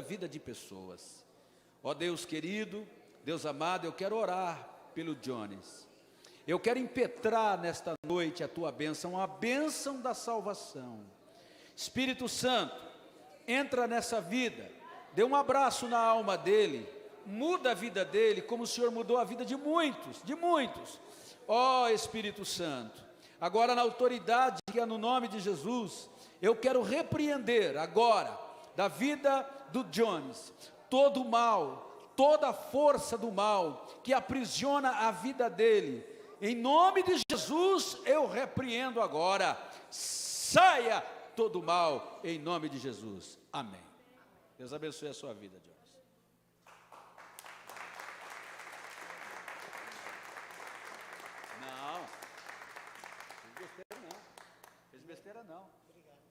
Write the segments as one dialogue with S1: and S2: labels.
S1: a vida de pessoas. Ó Deus querido, Deus amado, eu quero orar pelo Jones. Eu quero impetrar nesta noite a tua bênção, a bênção da salvação. Espírito Santo, entra nessa vida, dê um abraço na alma dele, muda a vida dele, como o Senhor mudou a vida de muitos, de muitos. Ó Espírito Santo, agora na autoridade que é no nome de Jesus, eu quero repreender agora, da vida do Jones, todo o mal, toda a força do mal, que aprisiona a vida dele, em nome de Jesus, eu repreendo agora, saia todo o mal, em nome de Jesus, amém. Deus abençoe a sua vida, Jones. Não, fez besteira não, fez besteira não,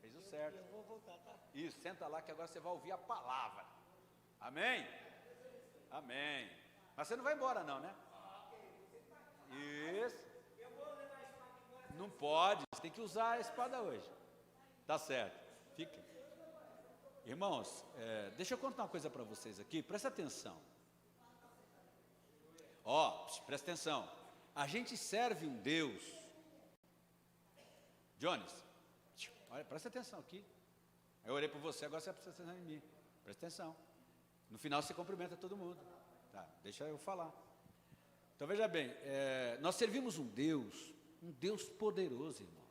S1: fez o certo.
S2: Eu vou voltar, tá?
S1: Isso, senta lá que agora você vai ouvir a palavra, amém? Amém, mas você não vai embora não, né? Isso, não pode, você tem que usar a espada hoje, tá certo, fica. Irmãos, deixa eu contar uma coisa para vocês aqui, presta atenção. Presta atenção. A gente serve um Deus. Jones, olha, presta atenção aqui. Eu orei por você, agora você precisa prestar atenção em mim. Presta atenção. No final você cumprimenta todo mundo. Tá, deixa eu falar. Então veja bem, nós servimos um Deus poderoso, irmãos.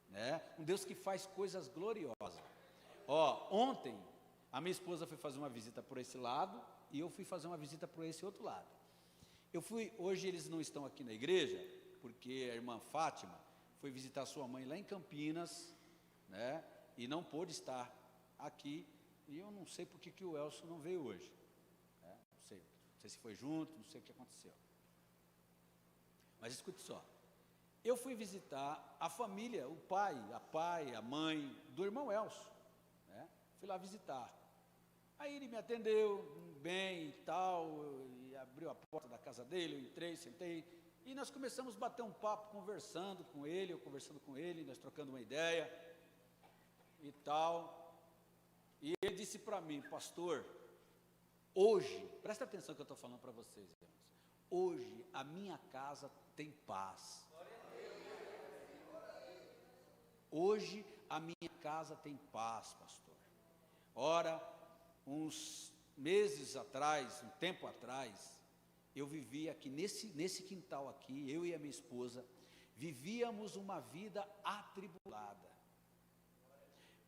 S1: Né? Um Deus que faz coisas gloriosas. Ontem, a minha esposa foi fazer uma visita por esse lado, e eu fui fazer uma visita por esse outro lado. Hoje eles não estão aqui na igreja, porque a irmã Fátima foi visitar sua mãe lá em Campinas, né, e não pôde estar aqui, e eu não sei por que o Elcio não veio hoje. Não sei se foi junto, não sei o que aconteceu. Mas escute só, eu fui visitar a família, o pai, a mãe do irmão Elcio. Fui lá visitar. Aí ele me atendeu bem e tal, e abriu a porta da casa dele, eu entrei, sentei, e nós começamos a bater um papo, conversando com ele, eu conversando com ele, nós trocando uma ideia e tal. E ele disse para mim, pastor, hoje, presta atenção que eu estou falando para vocês, irmãos, hoje a minha casa tem paz. Hoje a minha casa tem paz, pastor. Ora, uns meses atrás, um tempo atrás, eu vivia aqui, nesse quintal aqui, eu e a minha esposa, vivíamos uma vida atribulada.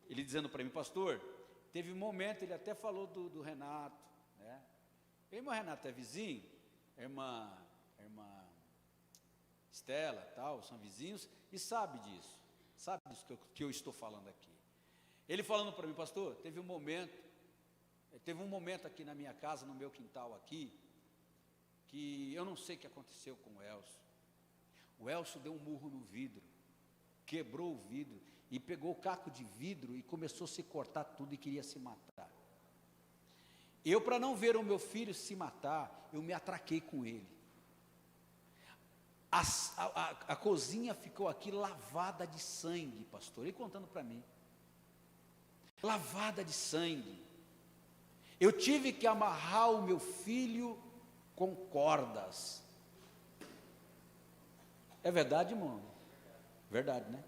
S1: Ele dizendo para mim, pastor, teve um momento, ele até falou do Renato, né? O irmão Renato é vizinho, a irmã Estela, tal, são vizinhos, e sabe disso que eu estou falando aqui. Ele falando para mim, pastor, teve um momento aqui na minha casa, no meu quintal aqui, que eu não sei o que aconteceu com o Elcio. O Elcio deu um murro no vidro, quebrou o vidro, e pegou o caco de vidro e começou a se cortar tudo e queria se matar. Eu, para não ver o meu filho se matar, eu me atraquei com ele. A cozinha ficou aqui lavada de sangue, pastor, ele contando para mim. Lavada de sangue. Eu tive que amarrar o meu filho com cordas. É verdade, irmão? Verdade, né?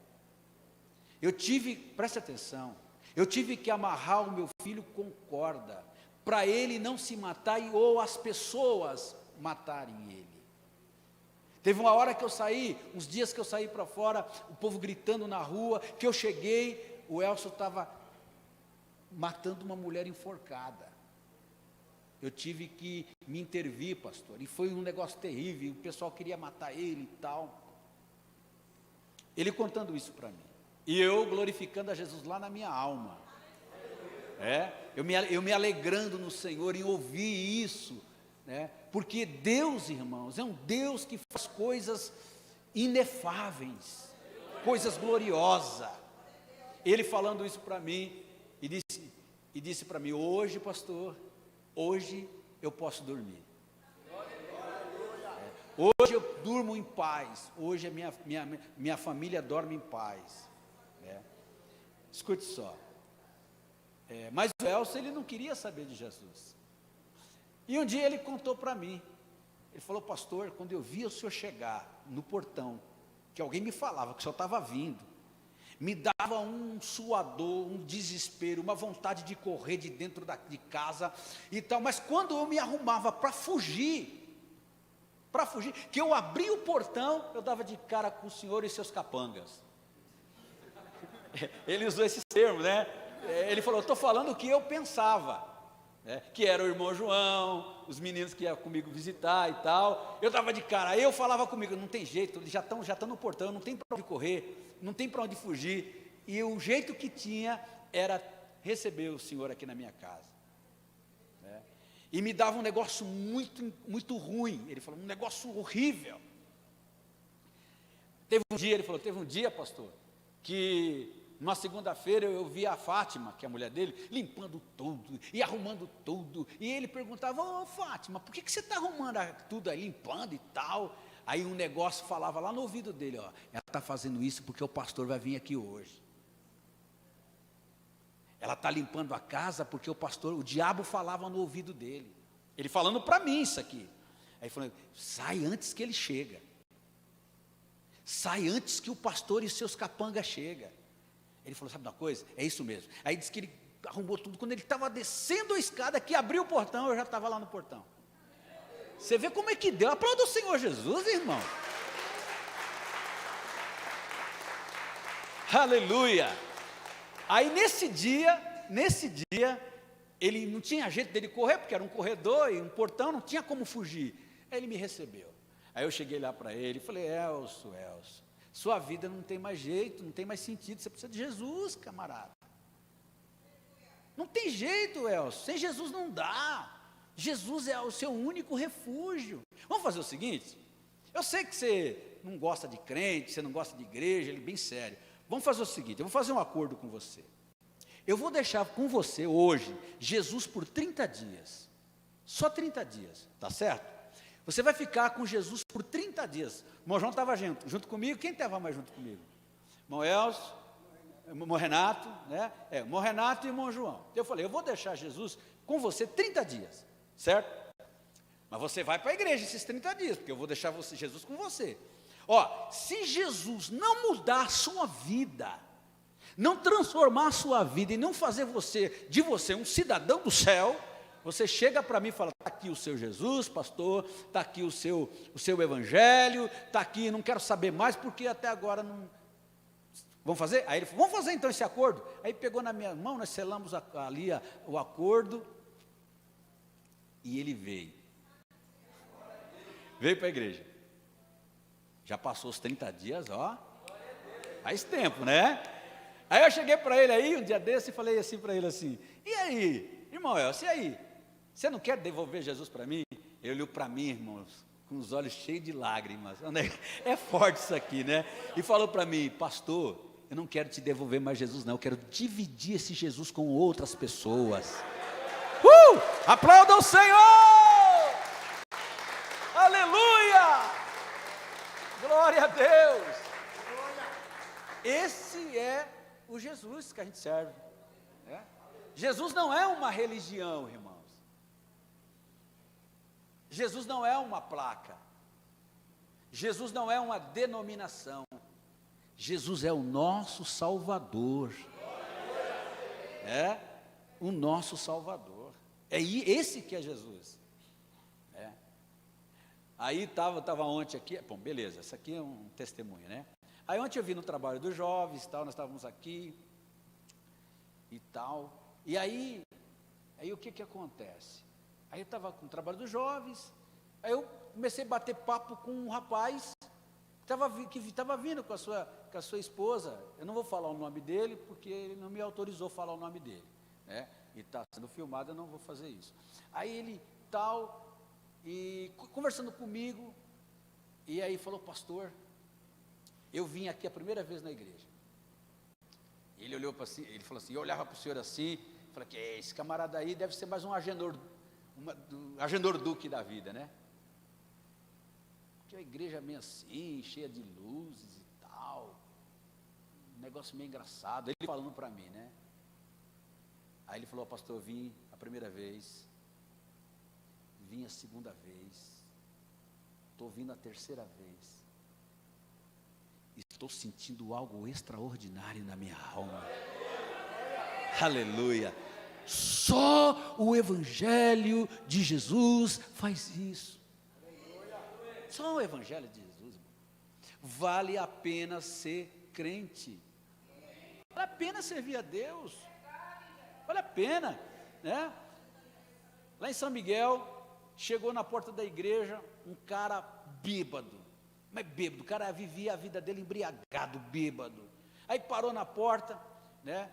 S1: Preste atenção, eu tive que amarrar o meu filho com corda, para ele não se matar ou as pessoas matarem ele. Teve uma hora que eu saí, uns dias que eu saí para fora, o povo gritando na rua, que eu cheguei, o Elcio estava matando uma mulher enforcada. Eu tive que me intervir, pastor, e foi um negócio terrível, o pessoal queria matar ele e tal. Ele contando isso para mim, e eu glorificando a Jesus lá na minha alma, eu me alegrando no Senhor em ouvir isso, né? Porque Deus, irmãos, é um Deus que faz coisas inefáveis, coisas gloriosas. Ele falando isso para mim, e disse para mim, hoje, pastor, hoje eu posso dormir. Hoje eu durmo em paz, hoje a minha família dorme em paz. Escute só, Mas o Elcio, ele não queria saber de Jesus. E um dia ele contou para mim, ele falou: pastor, quando eu vi o senhor chegar no portão, que alguém me falava que o senhor estava vindo, me dava um suador, um desespero, uma vontade de correr de dentro de casa e tal, mas quando eu me arrumava para fugir, que eu abri o portão, eu dava de cara com o senhor e seus capangas. Ele usou esse termo, né? Ele falou: eu estou falando o que eu pensava, que era o irmão João, os meninos que iam comigo visitar e tal. Eu dava de cara, aí eu falava comigo: não tem jeito, eles já estão no portão, não tem para onde correr, não tem para onde fugir. E o jeito que tinha era receber o senhor aqui na minha casa. E me dava um negócio muito, muito ruim. Ele falou: um negócio horrível. Ele falou: teve um dia, pastor, que numa segunda-feira eu vi a Fátima, que é a mulher dele, limpando tudo e arrumando tudo. E ele perguntava: ô Fátima, por que você está arrumando tudo aí, limpando e tal? Aí um negócio falava lá no ouvido dele: ó, ela está fazendo isso porque o pastor vai vir aqui hoje. Ela está limpando a casa porque o diabo falava no ouvido dele. Ele falando para mim isso aqui. Aí falou: sai antes que ele chega. Sai antes que o pastor e seus capangas chegam. Ele falou: sabe uma coisa? É isso mesmo. Aí disse que ele arrumou tudo. Quando ele estava descendo a escada, que abriu o portão, eu já estava lá no portão. Você vê como é que deu. Aplauda o Senhor Jesus, irmão. Aleluia. Aí nesse dia, ele não tinha jeito dele correr, porque era um corredor e um portão, não tinha como fugir. Aí ele me recebeu. Aí eu cheguei lá para ele e falei: Elcio, sua vida não tem mais jeito, não tem mais sentido, você precisa de Jesus, camarada. Não tem jeito, Elcio, sem Jesus não dá. Jesus é o seu único refúgio. Vamos fazer o seguinte: eu sei que você não gosta de crente, você não gosta de igreja, ele é bem sério. Vamos fazer o seguinte: eu vou fazer um acordo com você. Eu vou deixar com você hoje Jesus por 30 dias. Só 30 dias, tá certo? Você vai ficar com Jesus por 30 dias. O irmão João estava junto comigo. Quem estava mais junto comigo? Irmão Elcio, irmão Renato, né? Irmão Renato e irmão João. Eu falei: eu vou deixar Jesus com você 30 dias, certo? Mas você vai para a igreja esses 30 dias, porque eu vou deixar Jesus com você. Ó, se Jesus não mudar a sua vida, não transformar a sua vida e não fazer de você um cidadão do céu, você chega para mim e fala: está aqui o seu Jesus, pastor, está aqui o seu evangelho, está aqui, não quero saber mais, porque até agora não... Vamos fazer? Aí ele falou: vamos fazer então esse acordo. Aí pegou na minha mão, nós selamos ali o acordo, e ele veio para a igreja. Já passou os 30 dias, ó, faz tempo, né? Aí eu cheguei para ele aí, um dia desse, e falei assim para ele assim: e aí, irmão Elcio, e aí? Você não quer devolver Jesus para mim? Ele olhou para mim, irmãos, com os olhos cheios de lágrimas. É forte isso aqui, né? E falou para mim: pastor, eu não quero te devolver mais Jesus, não. Eu quero dividir esse Jesus com outras pessoas. Aplauda o Senhor! Aleluia! Glória a Deus! Esse é o Jesus que a gente serve. Jesus não é uma religião, irmãos. Jesus não é uma placa. Jesus não é uma denominação. Jesus é o nosso Salvador. O nosso Salvador. É esse que é Jesus. Aí estava ontem aqui, bom, beleza, isso aqui é um testemunho, né? Aí ontem eu vi no trabalho dos jovens, tal, nós estávamos aqui e tal. E aí o que acontece? Aí eu estava com o trabalho dos jovens, aí eu comecei a bater papo com um rapaz que estava vindo com a sua esposa. Eu não vou falar o nome dele, porque ele não me autorizou a falar o nome dele, né? E está sendo filmado, eu não vou fazer isso. Aí ele tal, e conversando comigo, e aí falou: pastor, eu vim aqui a primeira vez na igreja. Ele olhou para si, ele falou assim, eu olhava para o senhor assim, falei: que esse camarada aí deve ser mais um Agenor Duque da vida, né? Porque a igreja é meio assim, cheia de luzes e tal, um negócio meio engraçado. Ele falando para mim, né? Aí ele falou: pastor, eu vim a primeira vez, vim a segunda vez, estou vindo a terceira vez, estou sentindo algo extraordinário na minha alma. Aleluia. Só o Evangelho de Jesus faz isso. Só o Evangelho de Jesus, irmão. Vale a pena ser crente, vale a pena servir a Deus, vale a pena, né? Lá em São Miguel, chegou na porta da igreja um cara bêbado, mas bêbado, o cara vivia a vida dele embriagado, bêbado. Aí parou na porta, né?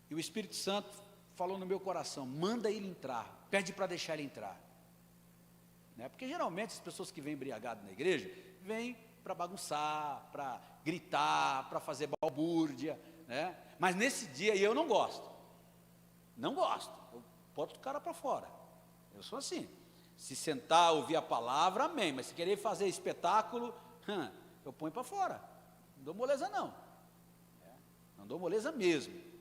S1: E o Espírito Santo falou no meu coração: manda ele entrar, pede para deixar ele entrar, né? Porque geralmente as pessoas que vêm embriagadas na igreja, vêm para bagunçar, para gritar, para fazer balbúrdia, né? Mas nesse dia eu não gosto, eu boto o cara para fora, eu sou assim. Se sentar, ouvir a palavra, amém, mas se querer fazer espetáculo, eu ponho para fora, não dou moleza não, não dou moleza mesmo.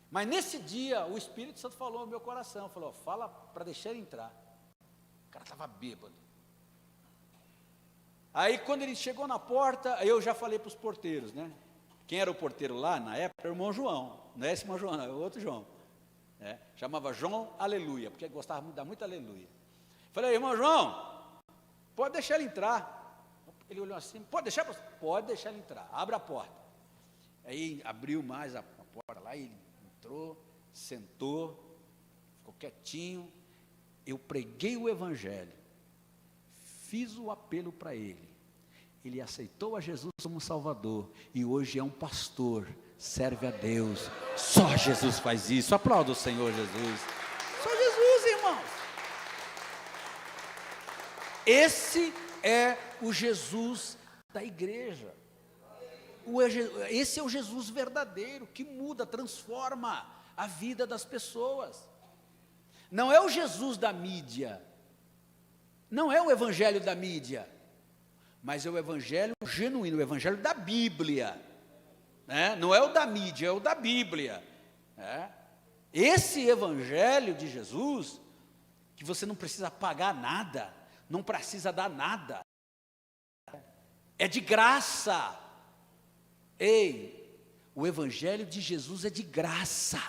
S1: Mas nesse dia o Espírito Santo falou no meu coração, falou: fala para deixar ele entrar. O cara estava bêbado. Aí quando ele chegou na porta, eu já falei para os porteiros, né? Quem era o porteiro lá na época era o irmão João, não é esse irmão João, não, é o outro João, né? Chamava João Aleluia, porque gostava muito, dá muito aleluia. Falei: irmão João, pode deixar ele entrar. Ele olhou assim: pode deixar? Pode deixar ele entrar, abre a porta. Aí abriu mais a porta lá, ele entrou, sentou, ficou quietinho. Eu preguei o Evangelho, fiz o apelo para ele, ele aceitou a Jesus como Salvador, e hoje é um pastor, serve a Deus. Só Jesus faz isso, aplauda o Senhor Jesus, só Jesus, irmãos. Esse é o Jesus da igreja, esse é o Jesus verdadeiro, que muda, transforma a vida das pessoas. Não é o Jesus da mídia, não é o evangelho da mídia, mas é o evangelho genuíno, o evangelho da Bíblia, né? Não é o da mídia, é o da Bíblia, né? Esse evangelho de Jesus, que você não precisa pagar nada, não precisa dar nada, é de graça. Ei, o evangelho de Jesus é de graça,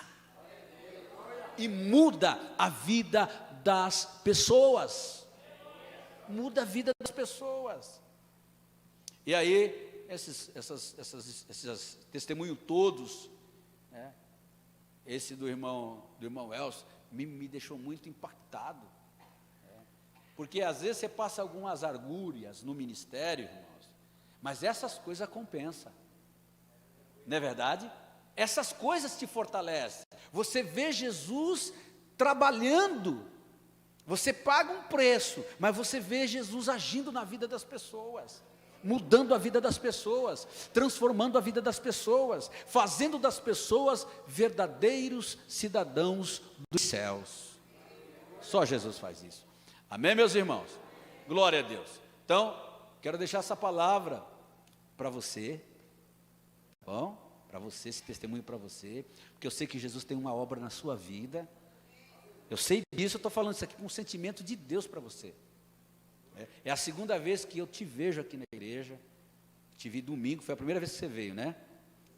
S1: e muda a vida das pessoas, muda a vida das pessoas. E aí, esses testemunhos todos, né? Esse do irmão Elcio, me deixou muito impactado, né? Porque às vezes você passa algumas argúrias no ministério, irmãos, mas essas coisas compensam, não é verdade? Essas coisas te fortalecem. Você vê Jesus trabalhando, você paga um preço, mas você vê Jesus agindo na vida das pessoas, mudando a vida das pessoas, transformando a vida das pessoas, fazendo das pessoas verdadeiros cidadãos dos céus. Só Jesus faz isso. Amém, meus irmãos? Glória a Deus. Então, quero deixar essa palavra para você, tá bom? Para você, esse testemunho para você, porque eu sei que Jesus tem uma obra na sua vida, eu sei disso, eu estou falando isso aqui com um sentimento de Deus para você. É a segunda vez que eu te vejo aqui na igreja, te vi domingo, foi a primeira vez que você veio, né?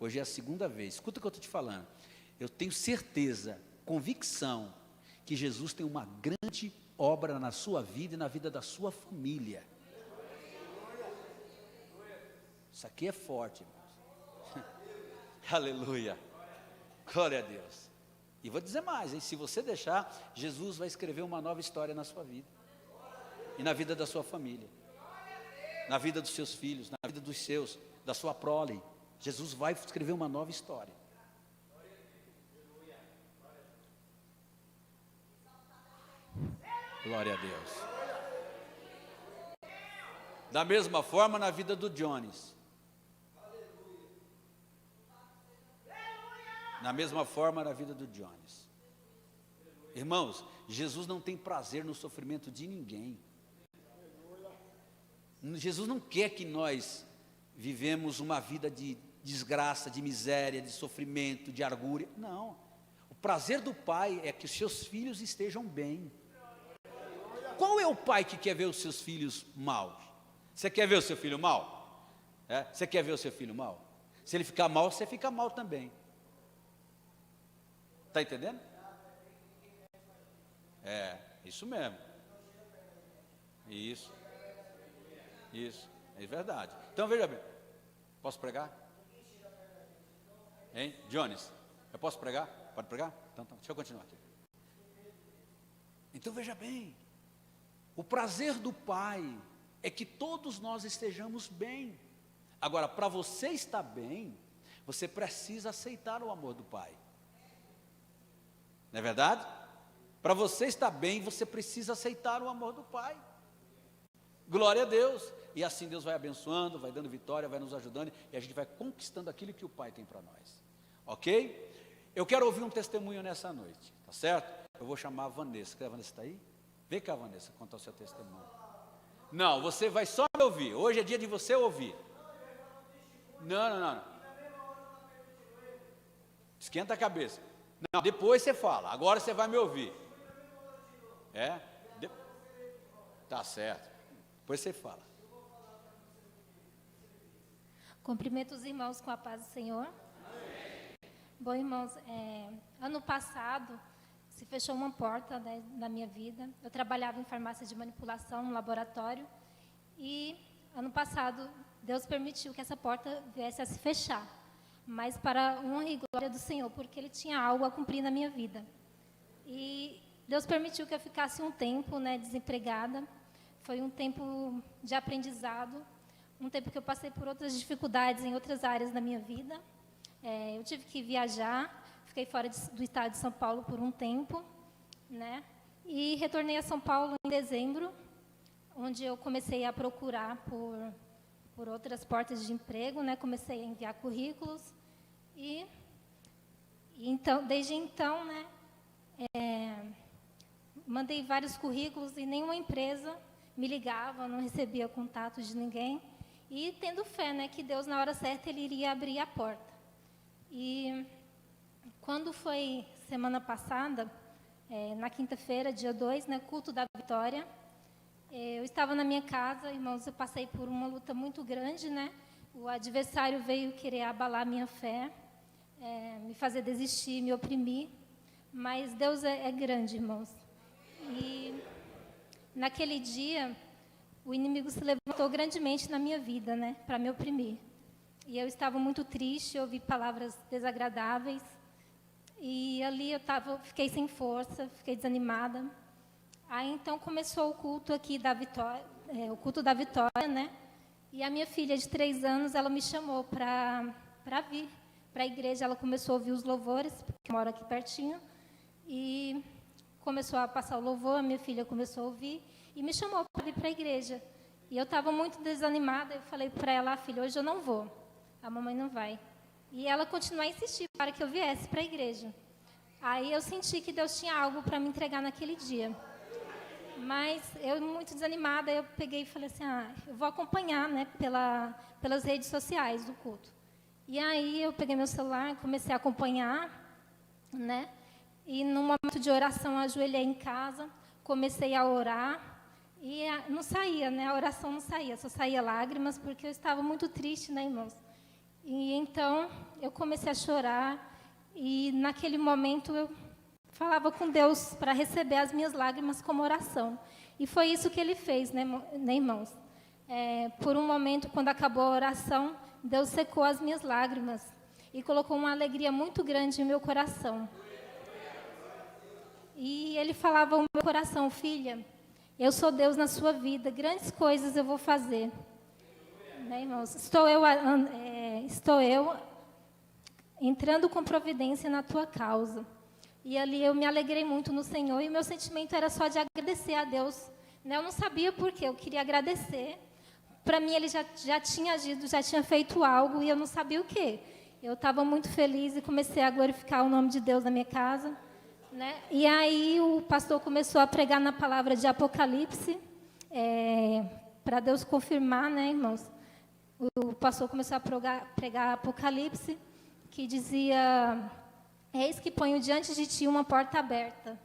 S1: Hoje é a segunda vez. Escuta o que eu estou te falando, eu tenho certeza, convicção, que Jesus tem uma grande obra na sua vida e na vida da sua família. Isso aqui é forte, irmãos. Aleluia, glória a Deus. E vou dizer mais, hein? Se você deixar, Jesus vai escrever uma nova história na sua vida, e na vida da sua família, na vida dos seus filhos, na vida dos seus, da sua prole. Jesus vai escrever uma nova história. Glória a Deus. Da mesma forma na vida do Jones, na mesma forma na vida do Jones. Irmãos, Jesus não tem prazer no sofrimento de ninguém. Jesus não quer que nós vivemos uma vida de desgraça, de miséria, de sofrimento, de argúria. Não. O prazer do pai é que os seus filhos estejam bem. Qual é o pai que quer ver os seus filhos maus? Você quer ver o seu filho mal? Você quer ver o seu filho mal? Se ele ficar mal, você fica mal também. Está entendendo? Isso mesmo. Isso, é verdade. Então veja bem, posso pregar? Hein, Jones, eu posso pregar? Pode pregar? Então, deixa eu continuar aqui. Então veja bem, o prazer do Pai é que todos nós estejamos bem. Agora, para você estar bem, você precisa aceitar o amor do Pai. Não é verdade? Para você estar bem, você precisa aceitar o amor do Pai. Glória a Deus. E assim Deus vai abençoando, vai dando vitória, vai nos ajudando, e a gente vai conquistando aquilo que o Pai tem para nós. Ok? Eu quero ouvir um testemunho nessa noite, tá certo? Eu vou chamar a Vanessa. A Vanessa está aí? Vem cá, Vanessa, contar o seu testemunho. Não, você vai só me ouvir. Hoje é dia de você ouvir. Não. Esquenta a cabeça. Não, depois você fala. Agora você vai me ouvir. Tá certo. Depois você fala.
S2: Cumprimento os irmãos com a paz do Senhor. Bom, irmãos, ano passado se fechou uma porta, né, na minha vida. Eu trabalhava em farmácia de manipulação, no laboratório, e ano passado Deus permitiu que essa porta viesse a se fechar, mas para honra e glória do Senhor, porque Ele tinha algo a cumprir na minha vida. E Deus permitiu que eu ficasse um tempo, né, desempregada. Foi um tempo de aprendizado, um tempo que eu passei por outras dificuldades em outras áreas da minha vida. Eu tive que viajar, fiquei fora do estado de São Paulo por um tempo, né? E retornei a São Paulo em dezembro, onde eu comecei a procurar por outras portas de emprego, né? Comecei a enviar currículos e então, desde então, né? Mandei vários currículos e nenhuma empresa me ligava, não recebia contato de ninguém, e tendo fé, né, que Deus na hora certa Ele iria abrir a porta. E quando foi semana passada, na quinta-feira, dia 2, né, culto da vitória, eu estava na minha casa, irmãos, eu passei por uma luta muito grande, né? O adversário veio querer abalar minha fé, me fazer desistir, me oprimir, mas Deus é grande, irmãos. E naquele dia, o inimigo se levantou grandemente na minha vida, né, para me oprimir. E eu estava muito triste, ouvi palavras desagradáveis, e ali fiquei sem força, fiquei desanimada. Aí então começou o culto aqui da vitória, o culto da vitória, né? E a minha filha de 3 anos, ela me chamou para vir para a igreja. Ela começou a ouvir os louvores, porque eu moro aqui pertinho, e começou a passar o louvor, a minha filha começou a ouvir, e me chamou para vir para a igreja. E eu estava muito desanimada, eu falei para ela: filha, hoje eu não vou, a mamãe não vai. E ela continuou a insistir para que eu viesse para a igreja. Aí eu senti que Deus tinha algo para me entregar naquele dia. Mas eu, muito desanimada, eu peguei e falei assim: eu vou acompanhar, né, pelas redes sociais do culto. E aí eu peguei meu celular, comecei a acompanhar, né, e num momento de oração, eu ajoelhei em casa, comecei a orar, e não saía, né, a oração não saía, só saía lágrimas, porque eu estava muito triste, né, irmãos? E então eu comecei a chorar, e naquele momento eu falava com Deus para receber as minhas lágrimas como oração. E foi isso que Ele fez, né, irmãos? Por um momento, quando acabou a oração, Deus secou as minhas lágrimas e colocou uma alegria muito grande em meu coração. E Ele falava ao meu coração: filha, eu sou Deus na sua vida, grandes coisas eu vou fazer. Né, irmãos? Estou eu entrando com providência na tua causa. E ali eu me alegrei muito no Senhor, e o meu sentimento era só de agradecer a Deus. Né? Eu não sabia por quê, eu queria agradecer. Para mim, Ele já tinha agido, já tinha feito algo, e eu não sabia o quê. Eu estava muito feliz e comecei a glorificar o nome de Deus na minha casa. Né? E aí o pastor começou a pregar na palavra de Apocalipse, para Deus confirmar, né, irmãos? O pastor começou a pregar Apocalipse, que dizia Eis que ponho diante de ti uma porta aberta,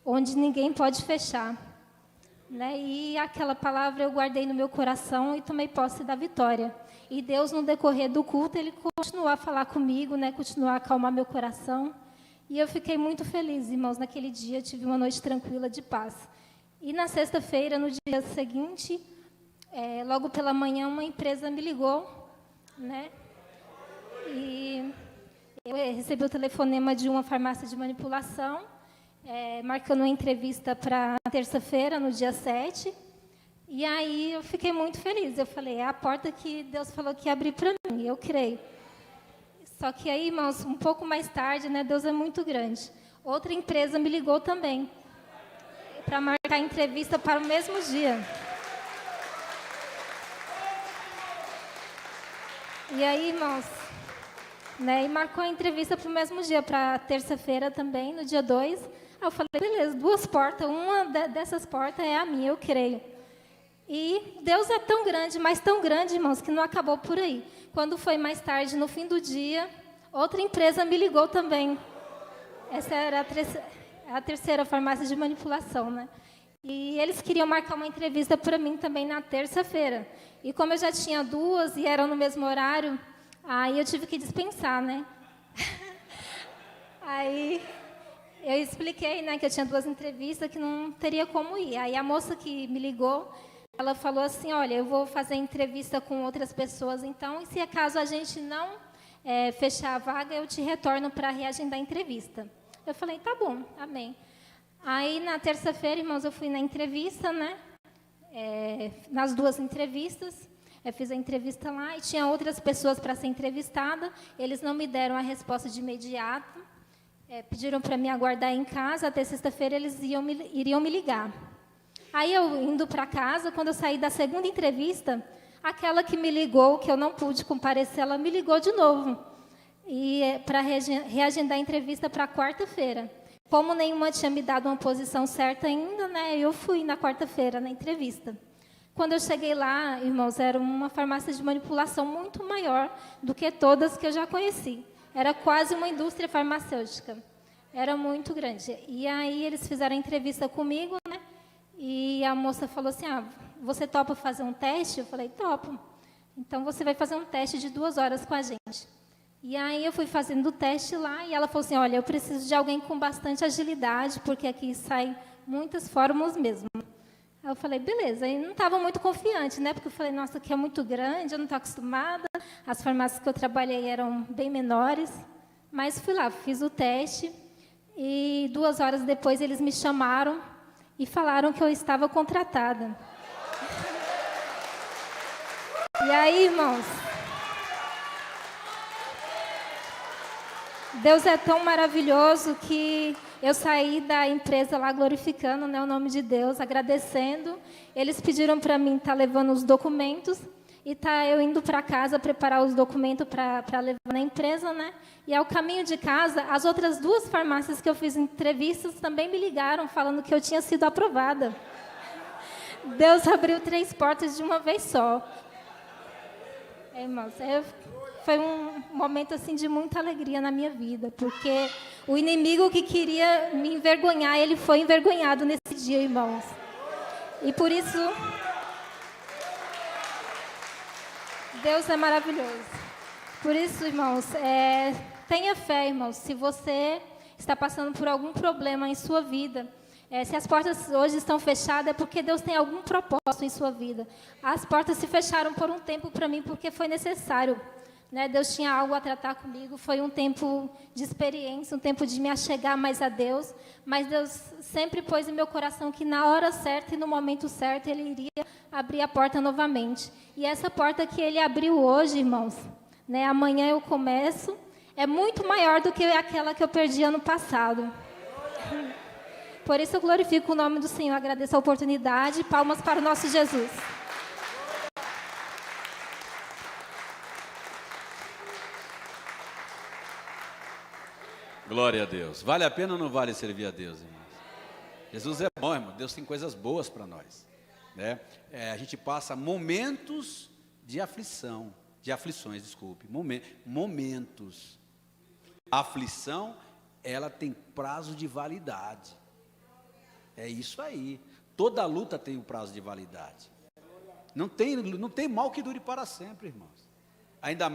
S2: onde ninguém pode fechar. Né? E aquela palavra eu guardei no meu coração e tomei posse da vitória. E Deus, no decorrer do culto, Ele continuou a falar comigo, né? Continuou a acalmar meu coração. E eu fiquei muito feliz, irmãos, naquele dia, tive uma noite tranquila de paz. E na sexta-feira, no dia seguinte, logo pela manhã, uma empresa me ligou, né? E eu recebi o telefonema de uma farmácia de manipulação, marcando uma entrevista para terça-feira, no dia 7. E aí eu fiquei muito feliz. Eu falei, é a porta que Deus falou que ia abrir para mim, eu creio. Só que aí, irmãos, um pouco mais tarde, né, Deus é muito grande. Outra empresa me ligou também, para marcar a entrevista para o mesmo dia. E aí, irmãos, né, e marcou a entrevista para o mesmo dia, para terça-feira também, no dia 2. Aí eu falei, beleza, 2 portas, uma dessas portas é a minha, eu creio. E Deus é tão grande, mas tão grande, irmãos, que não acabou por aí. Quando foi mais tarde, no fim do dia, outra empresa me ligou também. Essa era a terceira farmácia de manipulação, né? E eles queriam marcar uma entrevista para mim também na terça-feira. E como eu já tinha 2 e eram no mesmo horário, aí eu tive que dispensar, né? Aí eu expliquei, né, que eu tinha 2 entrevistas, que não teria como ir. Aí a moça que me ligou, ela falou assim, olha, eu vou fazer entrevista com outras pessoas, então, e se acaso a gente não fechar a vaga, eu te retorno para reagendar a entrevista. Eu falei, tá bom, amém. Aí, na terça-feira, irmãos, eu fui na entrevista, né? Nas 2 entrevistas, eu fiz a entrevista lá e tinha outras pessoas para ser entrevistada. Eles não me deram a resposta de imediato, pediram para me aguardar em casa, até sexta-feira eles iriam me ligar. Aí, eu indo para casa, quando eu saí da segunda entrevista, aquela que me ligou, que eu não pude comparecer, ela me ligou de novo. E para reagendar a entrevista para quarta-feira. Como nenhuma tinha me dado uma posição certa ainda, né, eu fui na quarta-feira, na entrevista. Quando eu cheguei lá, irmãos, era uma farmácia de manipulação muito maior do que todas que eu já conheci. Era quase uma indústria farmacêutica. Era muito grande. E aí eles fizeram a entrevista comigo, né? E a moça falou assim, você topa fazer um teste? Eu falei, topo. Então, você vai fazer um teste de 2 horas com a gente. E aí, eu fui fazendo o teste lá, e ela falou assim, olha, eu preciso de alguém com bastante agilidade, porque aqui saem muitas fórmulas mesmo. Aí eu falei, beleza. E não estava muito confiante, né? Porque eu falei, nossa, aqui é muito grande, eu não estou acostumada. As farmácias que eu trabalhei eram bem menores. Mas fui lá, fiz o teste, e 2 horas depois eles me chamaram e falaram que eu estava contratada. E aí, irmãos, Deus é tão maravilhoso que eu saí da empresa lá glorificando, né, o nome de Deus, agradecendo. Eles pediram para mim estar levando os documentos e eu indo para casa preparar os documentos para levar na empresa, né? E ao caminho de casa, as outras 2 farmácias que eu fiz entrevistas também me ligaram falando que eu tinha sido aprovada. Deus abriu 3 portas de uma vez só. Irmãos, foi um momento assim de muita alegria na minha vida, porque o inimigo que queria me envergonhar, ele foi envergonhado nesse dia, irmãos. E por isso, Deus é maravilhoso. Por isso, irmãos, tenha fé, irmãos. Se você está passando por algum problema em sua vida, se as portas hoje estão fechadas, é porque Deus tem algum propósito em sua vida. As portas se fecharam por um tempo para mim, porque foi necessário. Né? Deus tinha algo a tratar comigo. Foi um tempo de experiência, um tempo de me achegar mais a Deus. Mas Deus sempre pôs em meu coração que na hora certa e no momento certo Ele iria abrir a porta novamente. E essa porta que Ele abriu hoje, irmãos, né? Amanhã eu começo, é muito maior do que aquela que eu perdi ano passado. Por isso eu glorifico o nome do Senhor, agradeço a oportunidade. Palmas para o nosso Jesus.
S1: Glória a Deus. Vale a pena ou não vale servir a Deus, irmãos? Jesus é bom, irmão. Deus tem coisas boas para nós, né? A gente passa momentos de aflições, desculpe. Momentos. A aflição ela tem prazo de validade. É isso aí. Toda luta tem um prazo de validade. Não tem mal que dure para sempre, irmãos. Ainda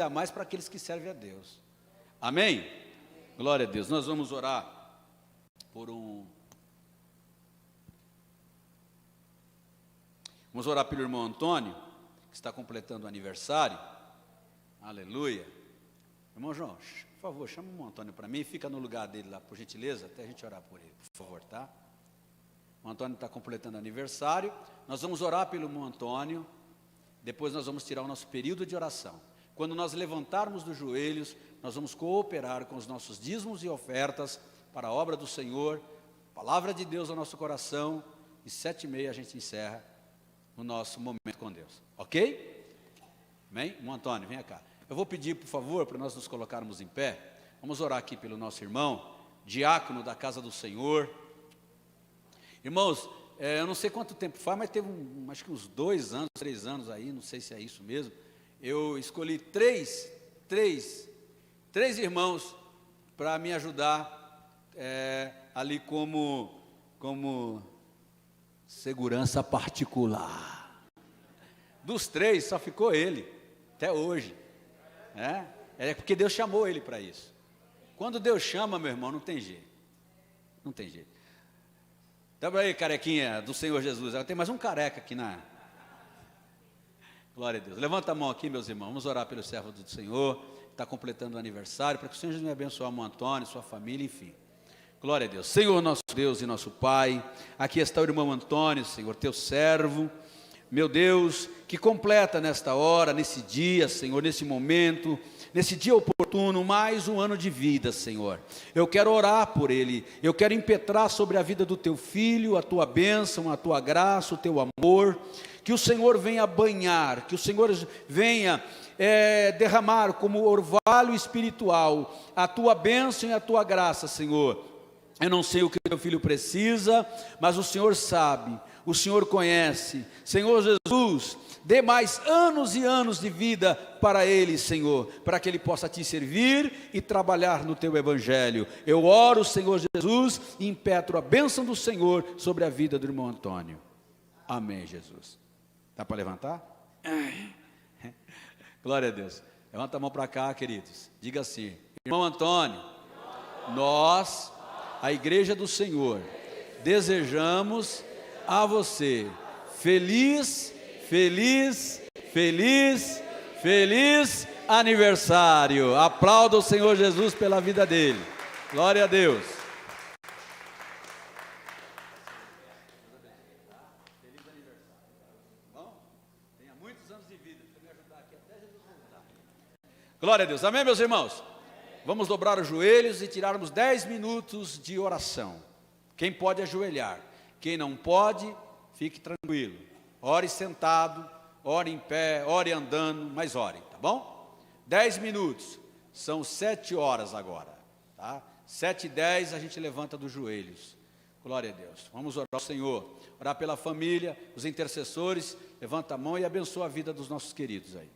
S1: mais para aqueles que servem a Deus. Amém? Glória a Deus. Nós vamos orar Vamos orar pelo irmão Antônio, que está completando o aniversário. Aleluia. Irmão João, por favor, chama o irmão Antônio para mim, fica no lugar dele lá, por gentileza, até a gente orar por ele, por favor, tá? O Antônio está completando aniversário. Nós vamos orar pelo irmão Antônio. Depois nós vamos tirar o nosso período de oração. Quando nós levantarmos dos joelhos, nós vamos cooperar com os nossos dízimos e ofertas para a obra do Senhor, palavra de Deus ao nosso coração, e 7h30 a gente encerra o nosso momento com Deus, ok? Amém? Irmão Antônio, venha cá. Eu vou pedir, por favor, para nós nos colocarmos em pé. Vamos orar aqui pelo nosso irmão, diácono da casa do Senhor. Irmãos, eu não sei quanto tempo faz, mas teve acho que uns 2 anos, 3 anos aí, não sei se é isso mesmo. Eu escolhi três irmãos para me ajudar ali como segurança particular. Dos 3, só ficou ele, até hoje. É porque Deus chamou ele para isso. Quando Deus chama, meu irmão, não tem jeito. Não tem jeito. Tá aí, carequinha do Senhor Jesus. Tem mais um careca aqui na... Glória a Deus. Levanta a mão aqui, meus irmãos. Vamos orar pelo servo do Senhor, que está completando o aniversário, para que o Senhor Jesus me abençoe, o irmão Antônio, sua família, enfim. Glória a Deus. Senhor, nosso Deus e nosso Pai, aqui está o irmão Antônio, Senhor, teu servo, meu Deus, que completa nesta hora, nesse dia, Senhor, nesse momento, nesse dia oportuno, mais um ano de vida, Senhor. Eu quero orar por ele, eu quero impetrar sobre a vida do teu filho, a tua bênção, a tua graça, o teu amor, que o Senhor venha banhar, que o Senhor venha derramar como orvalho espiritual a tua bênção e a tua graça, Senhor. Eu não sei o que o teu filho precisa, mas o Senhor sabe, o Senhor conhece. Senhor Jesus, dê mais anos e anos de vida para ele, Senhor, para que ele possa te servir e trabalhar no teu evangelho. Eu oro, Senhor Jesus, e impetro a bênção do Senhor sobre a vida do irmão Antônio. Amém, Jesus. Dá para levantar? Glória a Deus. Levanta a mão para cá, queridos. Diga assim: irmão Antônio, nós, a igreja do Senhor, desejamos a você feliz aniversário. Aplauda o Senhor Jesus pela vida dele. Glória a Deus. Feliz aniversário. Bom, tenha muitos anos de vida. Você me ajudar aqui até Jesus voltar. Glória a Deus. Amém, meus irmãos? Vamos dobrar os joelhos e tirarmos 10 minutos de oração. Quem pode ajoelhar, quem não pode, fique tranquilo. Ore sentado, ore em pé, ore andando, mas ore, tá bom? 10 minutos, são 7 horas agora, tá? 7h10 a gente levanta dos joelhos. Glória a Deus. Vamos orar ao Senhor, orar pela família, os intercessores. Levanta a mão e abençoa a vida dos nossos queridos aí.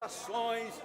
S3: ações.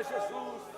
S3: Jesus,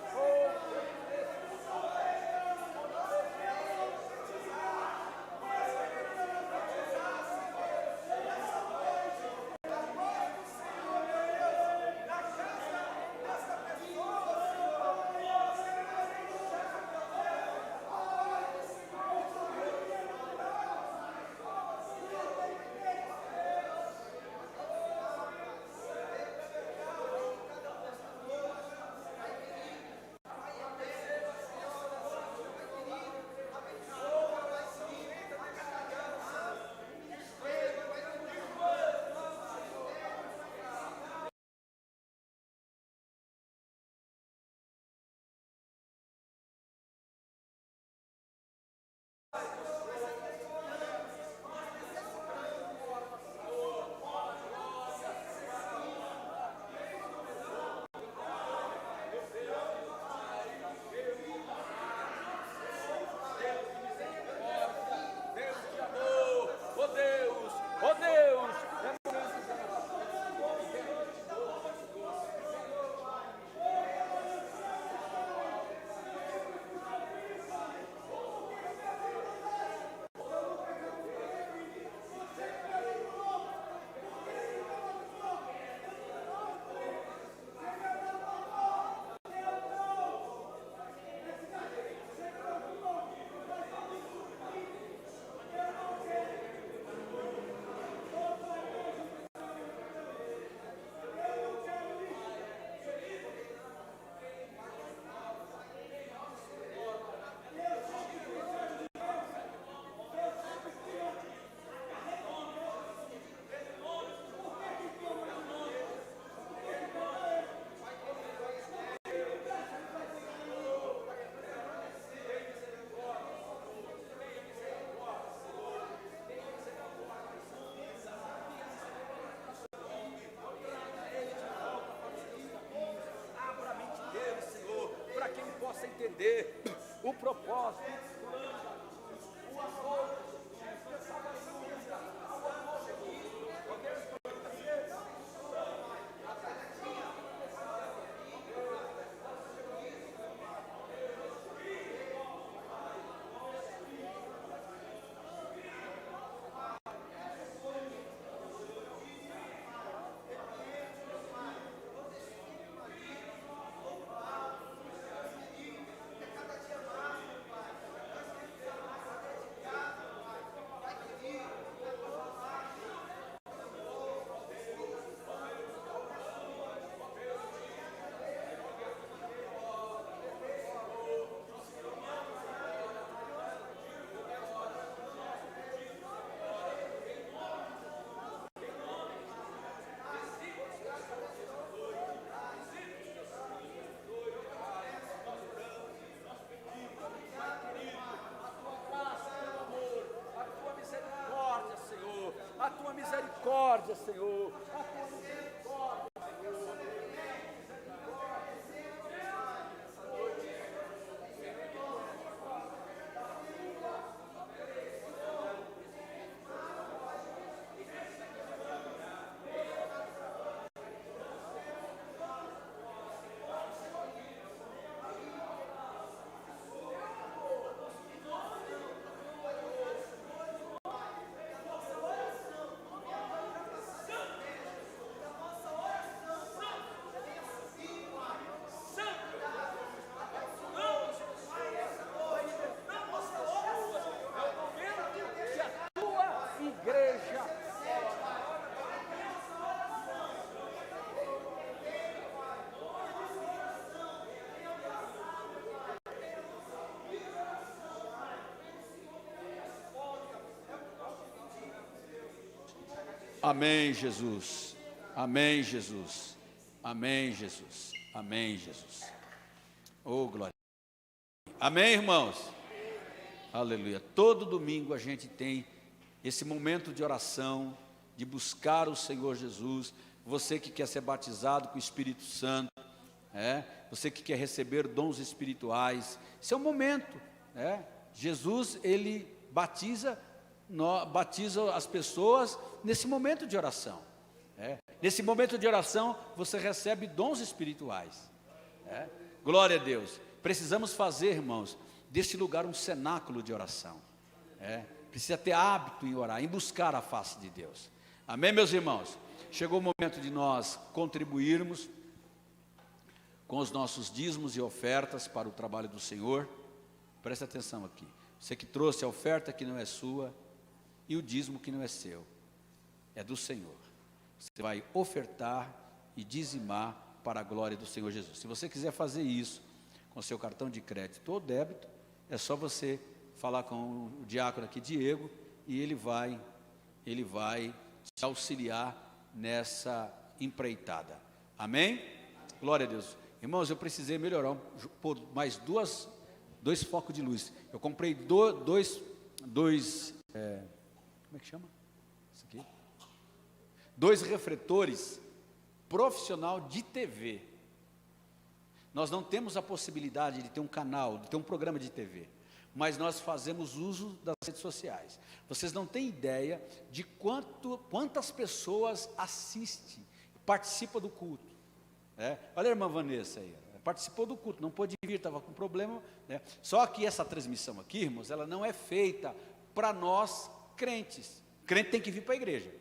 S3: abra a mente dele, Senhor, para que ele possa entender o propósito, o amor. A tua misericórdia, Senhor. A tua misericórdia, Senhor.
S1: Amém, Jesus. Amém, Jesus. Amém, Jesus. Amém, Jesus. Oh, glória. Amém, irmãos? Aleluia. Todo domingo a gente tem esse momento de oração, de buscar o Senhor Jesus. Você que quer ser batizado com o Espírito Santo, você que quer receber dons espirituais, esse é o momento. Jesus, ele batiza as pessoas nesse momento de oração. Nesse momento de oração, você recebe dons espirituais. Glória a Deus. Precisamos fazer, irmãos, deste lugar um cenáculo de oração. Precisa ter hábito em orar, em buscar a face de Deus. Amém, meus irmãos? Chegou o momento de nós contribuirmos com os nossos dízimos e ofertas para o trabalho do Senhor. Preste atenção aqui. Você que trouxe a oferta que não é sua e o dízimo que não é seu, é do Senhor. Você vai ofertar e dizimar para a glória do Senhor Jesus. Se você quiser fazer isso com seu cartão de crédito ou débito, é só você falar com o diácono aqui, Diego, e ele vai te auxiliar nessa empreitada. Amém? Glória a Deus. Irmãos, eu precisei melhorar, por mais dois focos de luz. Eu comprei dois como é que chama? Isso aqui? 2 refletores profissional de TV. Nós não temos a possibilidade de ter um canal, de ter um programa de TV, mas nós fazemos uso das redes sociais. Vocês não têm ideia de quantas pessoas assistem, participam do culto. Olha a irmã Vanessa aí, participou do culto, não pôde vir, estava com problema. Só que essa transmissão aqui, irmãos, ela não é feita para nós crentes. Crente tem que vir para a igreja.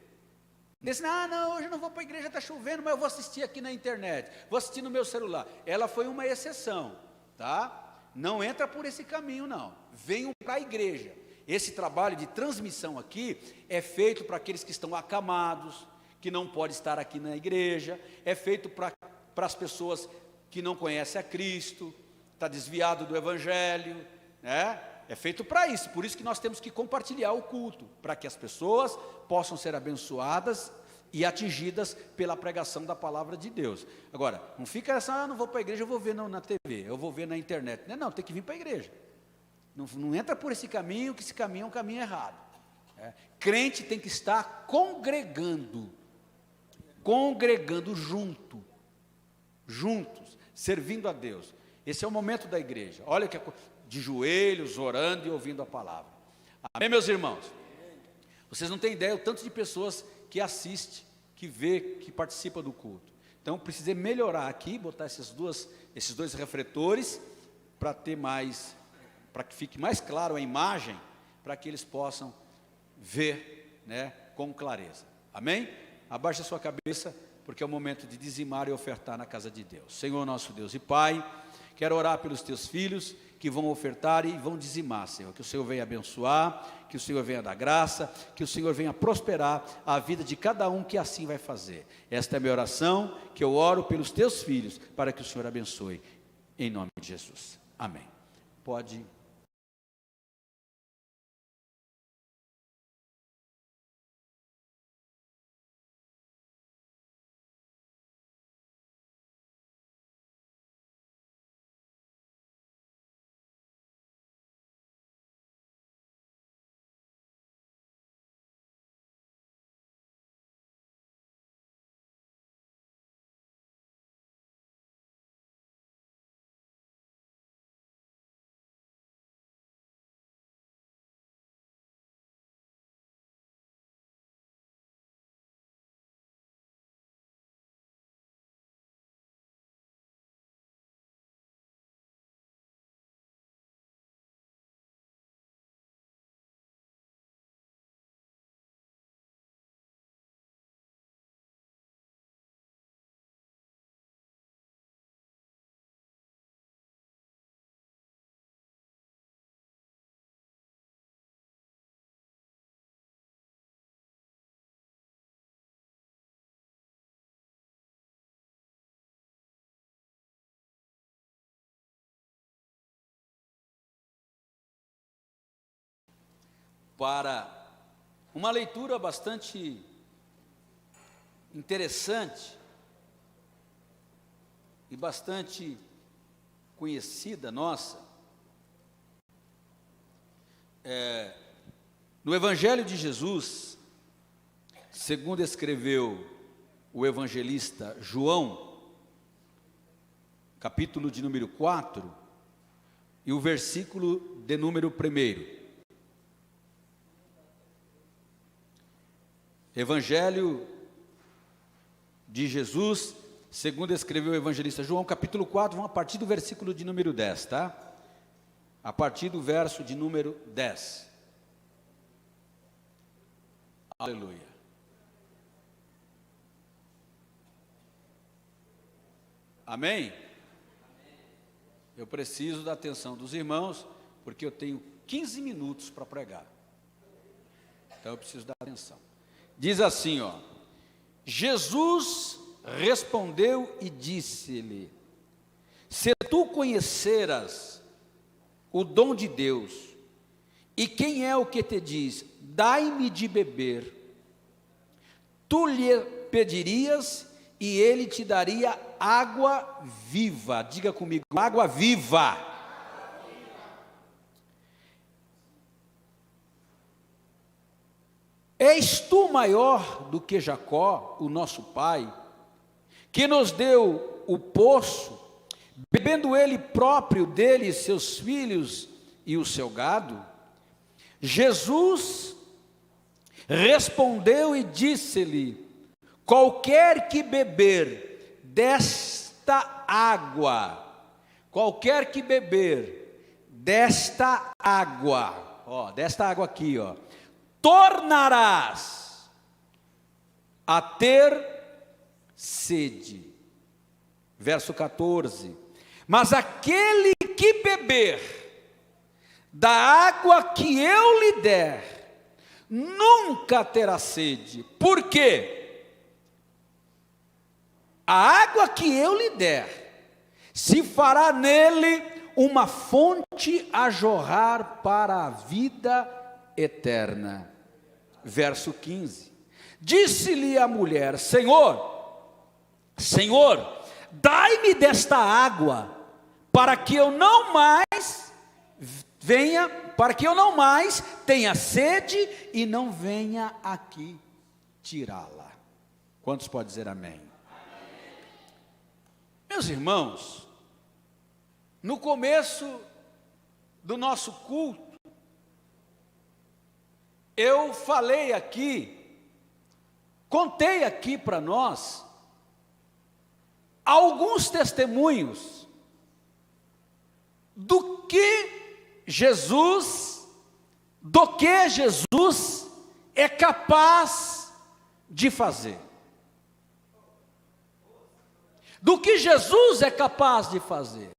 S1: Disse, não, hoje eu não vou para a igreja, está chovendo, mas eu vou assistir aqui na internet, vou assistir no meu celular. Ela foi uma exceção, tá? Não entra por esse caminho, não. Venham para a igreja. Esse trabalho de transmissão aqui é feito para aqueles que estão acamados, que não podem estar aqui na igreja, é feito para as pessoas que não conhecem a Cristo, está desviado do Evangelho, É feito para isso, por isso que nós temos que compartilhar o culto, para que as pessoas possam ser abençoadas e atingidas pela pregação da palavra de Deus. Agora, não fica essa, não vou para a igreja, eu vou ver na TV, eu vou ver na internet. Não, tem que vir para a igreja. Não entra por esse caminho, que esse caminho é um caminho errado. Crente tem que estar congregando juntos, servindo a Deus. Esse é o momento da igreja. Olha que de joelhos, orando e ouvindo a palavra. Amém, meus irmãos? Vocês não têm ideia o tanto de pessoas que assiste, que vê, que participa do culto. Então, precisei melhorar aqui, botar esses dois refletores, para que fique mais claro a imagem, para que eles possam ver, com clareza. Amém? Abaixe a sua cabeça, porque é o momento de dizimar e ofertar na casa de Deus. Senhor nosso Deus e Pai, quero orar pelos teus filhos que vão ofertar e vão dizimar, Senhor. Que o Senhor venha abençoar, que o Senhor venha dar graça, que o Senhor venha prosperar a vida de cada um que assim vai fazer. Esta é a minha oração, que eu oro pelos teus filhos, para que o Senhor abençoe, em nome de Jesus. Amém. Pode... Para uma leitura bastante interessante e bastante conhecida nossa. No Evangelho de Jesus, segundo escreveu o evangelista João, capítulo de número 4, e o versículo de número 1. Evangelho de Jesus, segundo escreveu o evangelista João, capítulo 4, vamos a partir do versículo de número 10, tá? A partir do verso de número 10. Aleluia. Amém? Eu preciso da atenção dos irmãos, porque eu tenho 15 minutos para pregar. Então eu preciso da atenção. Diz assim, ó: Jesus respondeu e disse-lhe: se tu conheceras o dom de Deus, e quem é o que te diz, dai-me de beber, tu lhe pedirias e ele te daria água viva. Diga comigo, água viva. És tu maior do que Jacó, o nosso pai, que nos deu o poço, bebendo ele próprio dele, seus filhos e o seu gado? Jesus respondeu e disse-lhe: qualquer que beber desta água, desta água aqui, ó, tornarás a ter sede. Verso 14: mas aquele que beber da água que eu lhe der, nunca terá sede. Por quê? A água que eu lhe der, se fará nele uma fonte a jorrar para a vida eterna. Verso 15: disse-lhe a mulher: Senhor, dai-me desta água, para que eu não mais tenha sede e não venha aqui tirá-la. Quantos podem dizer amém? Meus irmãos, no começo do nosso culto, eu falei aqui, contei aqui para nós, alguns testemunhos do que Jesus é capaz de fazer. Do que Jesus é capaz de fazer.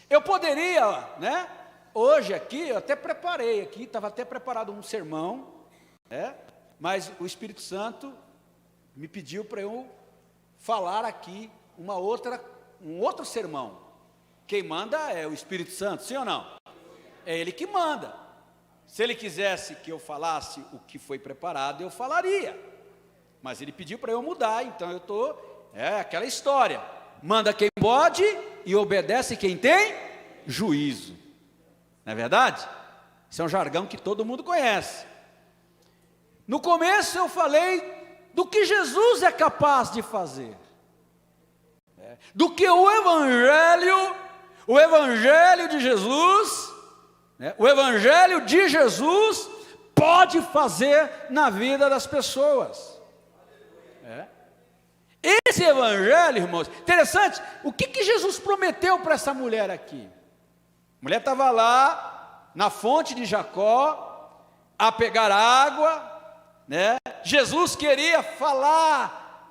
S1: Eu poderia, hoje aqui, eu até preparei aqui, estava até preparado um sermão, mas o Espírito Santo me pediu para eu falar aqui um outro sermão. Quem manda é o Espírito Santo, sim ou não? É Ele que manda. Se Ele quisesse que eu falasse o que foi preparado, eu falaria. Mas Ele pediu para eu mudar, então eu estou... aquela história, manda quem pode e obedece quem tem juízo, não é verdade? Isso é um jargão que todo mundo conhece. No começo eu falei do que Jesus é capaz de fazer, do que o Evangelho de Jesus, o Evangelho de Jesus pode fazer na vida das pessoas. Esse evangelho, irmãos, interessante, o que Jesus prometeu para essa mulher aqui? A mulher estava lá, na fonte de Jacó, a pegar água, Jesus queria falar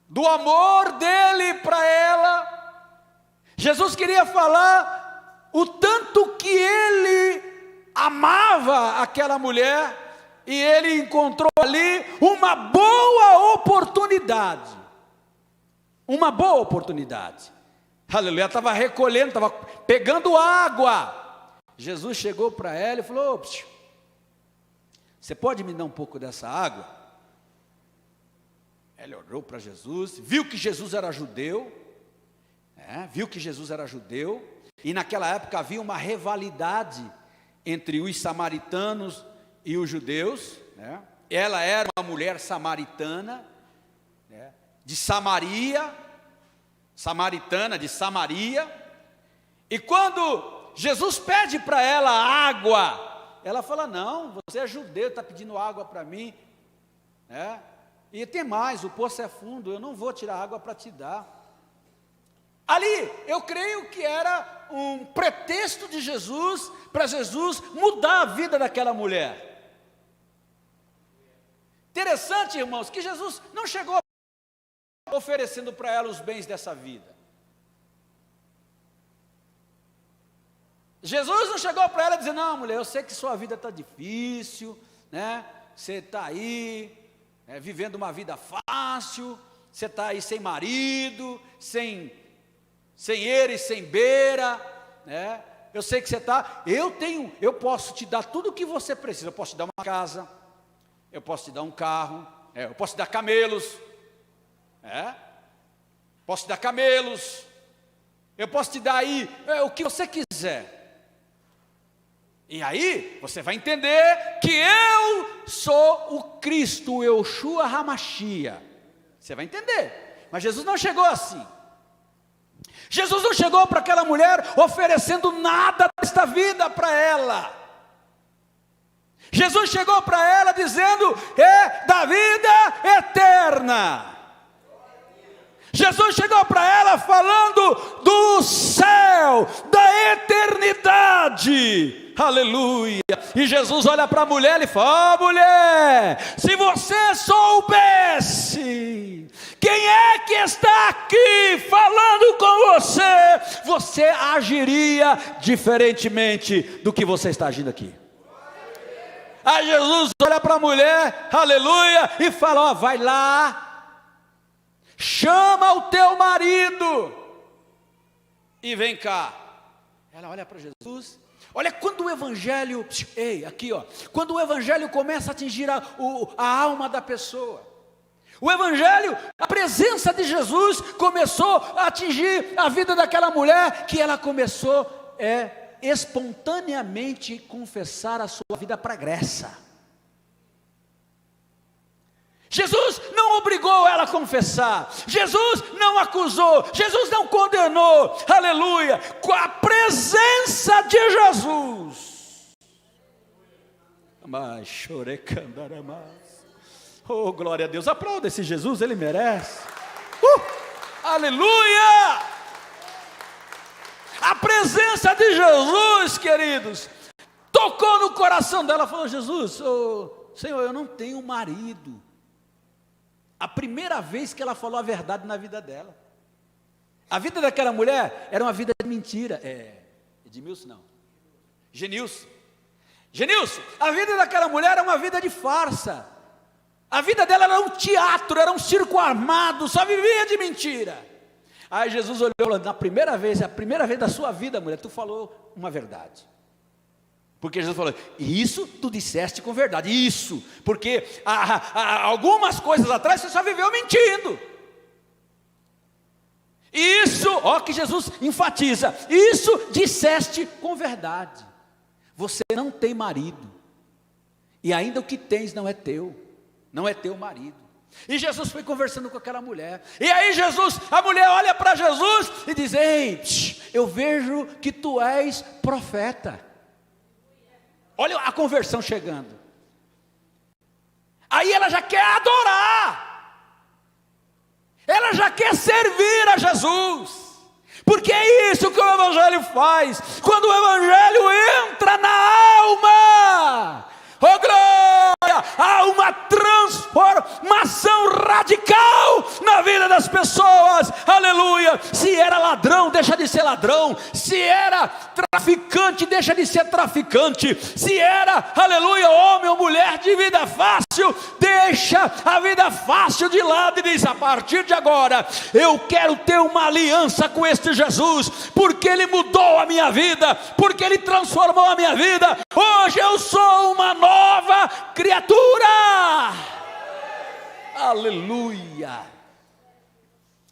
S1: do amor dele para ela, Jesus queria falar o tanto que ele amava aquela mulher, e ele encontrou ali uma boa oportunidade. Uma boa oportunidade. Aleluia, estava recolhendo, estava pegando água. Jesus chegou para ela e falou: você pode me dar um pouco dessa água? Ela olhou para Jesus, viu que Jesus era judeu, e naquela época havia uma rivalidade entre os samaritanos e os judeus, né? Ela era uma mulher samaritana, né? De Samaria, samaritana de Samaria, e quando Jesus pede para ela água, ela fala: não, você é judeu, está pedindo água para mim, né? E tem mais, o poço é fundo, eu não vou tirar água para te dar. Ali, eu creio que era um pretexto de Jesus, para Jesus mudar a vida daquela mulher. Interessante, irmãos, que Jesus não chegou oferecendo para ela os bens dessa vida. Jesus não chegou para ela dizendo: não, mulher, eu sei que sua vida está difícil, né? Você está aí, vivendo uma vida fácil, você está aí sem marido, sem eira e sem beira, né? Eu sei que você está, eu posso te dar tudo o que você precisa. Eu posso te dar uma casa, eu posso te dar um carro, eu posso te dar camelos, posso te dar camelos, eu posso te dar aí o que você quiser. E aí você vai entender que eu sou o Cristo, o Yeshua HaMashiach. Você vai entender. Mas Jesus não chegou assim. Jesus não chegou para aquela mulher oferecendo nada desta vida para ela. Jesus chegou para ela dizendo: é da vida eterna. Jesus chegou para ela falando do céu, da eternidade. Aleluia. E Jesus olha para a mulher e fala: ó, mulher, se você soubesse quem é que está aqui falando com você, você agiria diferentemente do que você está agindo aqui. Aí Jesus olha para a mulher, aleluia, e fala: ó, vai lá, chama o teu marido e vem cá. Ela olha para Jesus. Olha, quando o evangelho, quando o evangelho começa a atingir a alma da pessoa, o evangelho, a presença de Jesus começou a atingir a vida daquela mulher, que ela começou espontaneamente confessar a sua vida pregressa. Jesus não obrigou ela a confessar, Jesus não acusou, Jesus não condenou, aleluia. Com a presença de Jesus, oh, glória a Deus, aplauda esse Jesus, ele merece. Aleluia. A presença de Jesus, queridos, tocou no coração dela. Falou: Jesus, Senhor, eu não tenho marido. A primeira vez que ela falou a verdade na vida dela. A vida daquela mulher era uma vida de mentira. Edmilson não, Genilson, a vida daquela mulher era uma vida de farsa. A vida dela era um teatro, era um circo armado, só vivia de mentira. Aí Jesus olhou e falou: a primeira vez da sua vida, mulher, tu falou uma verdade. Porque Jesus falou: isso tu disseste com verdade, isso, porque algumas coisas atrás você só viveu mentindo. Isso, ó, que Jesus enfatiza, isso disseste com verdade. Você não tem marido, e ainda o que tens não é teu marido. E Jesus foi conversando com aquela mulher, e aí a mulher olha para Jesus e diz: ei, eu vejo que tu és profeta. Olha a conversão chegando. Aí ela já quer adorar, ela já quer servir a Jesus, porque é isso que o evangelho faz. Quando o evangelho entra na alma, oh glória, há uma transformação radical na vida das pessoas, aleluia. Se era ladrão, deixa de ser ladrão. Se era traficante, deixa de ser traficante. Se era, aleluia, homem ou mulher de vida fácil, deixa a vida fácil de lado e diz: a partir de agora, eu quero ter uma aliança com este Jesus, porque Ele mudou a minha vida, porque Ele transformou a minha vida. Hoje eu sou uma nova criatura. Aleluia.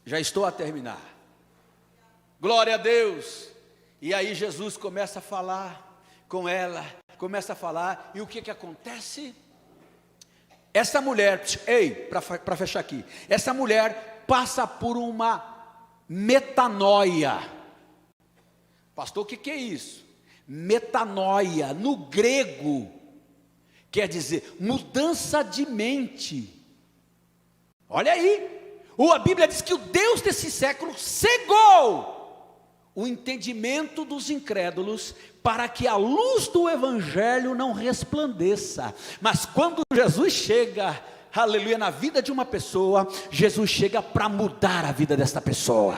S1: Já estou a terminar. Glória a Deus. E aí Jesus começa a falar com ela, começa a falar, e o que acontece? Essa mulher, para fechar aqui, essa mulher passa por uma metanoia. Pastor, o que é isso? Metanoia, no grego, quer dizer mudança de mente. Olha aí, a Bíblia diz que o Deus desse século cegou o entendimento dos incrédulos, para que a luz do Evangelho não resplandeça. Mas quando Jesus chega, aleluia, na vida de uma pessoa, Jesus chega para mudar a vida desta pessoa.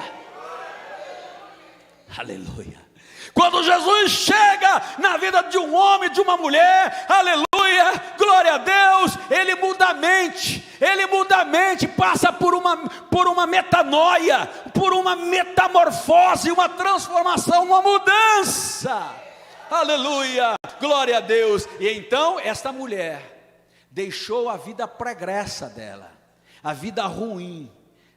S1: Aleluia. Quando Jesus chega na vida de um homem, de uma mulher, aleluia, glória a Deus, ele muda a mente, passa por uma metanoia, por uma metamorfose, uma transformação, uma mudança, aleluia, glória a Deus. E então esta mulher deixou a vida pregressa dela, a vida ruim,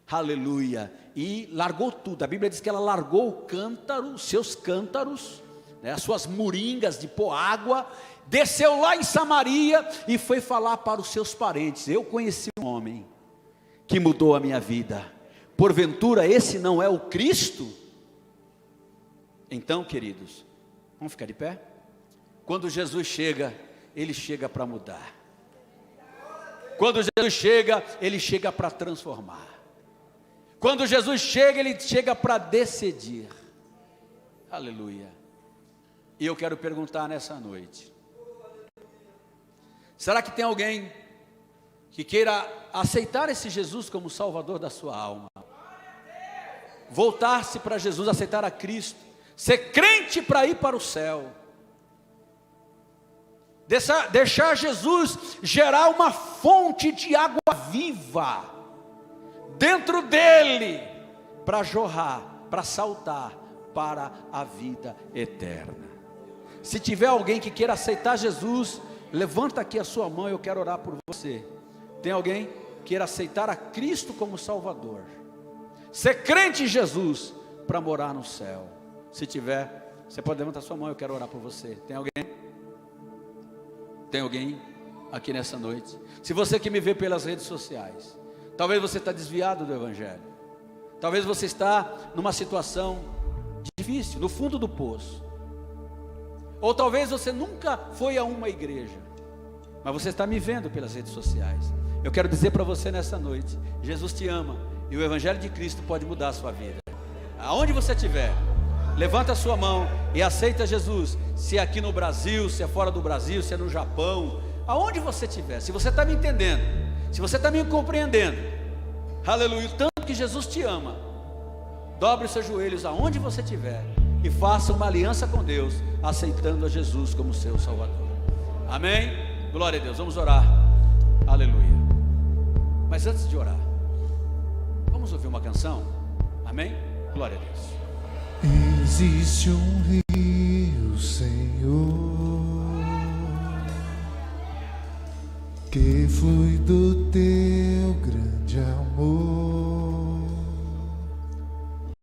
S1: aleluia, e largou tudo. A Bíblia diz que ela largou o cântaro, os seus cântaros, né, as suas moringas de pôr água, desceu lá em Samaria e foi falar para os seus parentes: eu conheci um homem que mudou a minha vida, porventura esse não é o Cristo? Então, queridos, vamos ficar de pé? Quando Jesus chega, ele chega para mudar. Quando Jesus chega, ele chega para transformar. Quando Jesus chega, ele chega para decidir. Aleluia. E eu quero perguntar nessa noite: será que tem alguém que queira aceitar esse Jesus como Salvador da sua alma? Voltar-se para Jesus, aceitar a Cristo, ser crente para ir para o céu, deixar Jesus gerar uma fonte de água viva dentro dele, para jorrar, para saltar para a vida eterna. Se tiver alguém que queira aceitar Jesus, levanta aqui a sua mão, eu quero orar por você. Tem alguém que queira aceitar a Cristo como Salvador, ser crente em Jesus, para morar no céu? Se tiver, você pode levantar a sua mão, eu quero orar por você. Tem alguém? Tem alguém aqui nessa noite? Se você que me vê pelas redes sociais, talvez você está desviado do Evangelho, talvez você está numa situação difícil, no fundo do poço, ou talvez você nunca foi a uma igreja, mas você está me vendo pelas redes sociais. Eu quero dizer para você nessa noite: Jesus te ama, e o Evangelho de Cristo pode mudar a sua vida. Aonde você estiver, levanta a sua mão e aceita Jesus. Se é aqui no Brasil, se é fora do Brasil, se é no Japão, aonde você estiver, se você está me entendendo, se você está me compreendendo, aleluia, o tanto que Jesus te ama, dobre os seus joelhos aonde você estiver e faça uma aliança com Deus, aceitando a Jesus como seu Salvador. Amém? Glória a Deus. Vamos orar. Aleluia. Mas antes de orar, vamos ouvir uma canção? Amém? Glória a Deus.
S4: Existe um rio, Senhor, que flui do teu grande amor.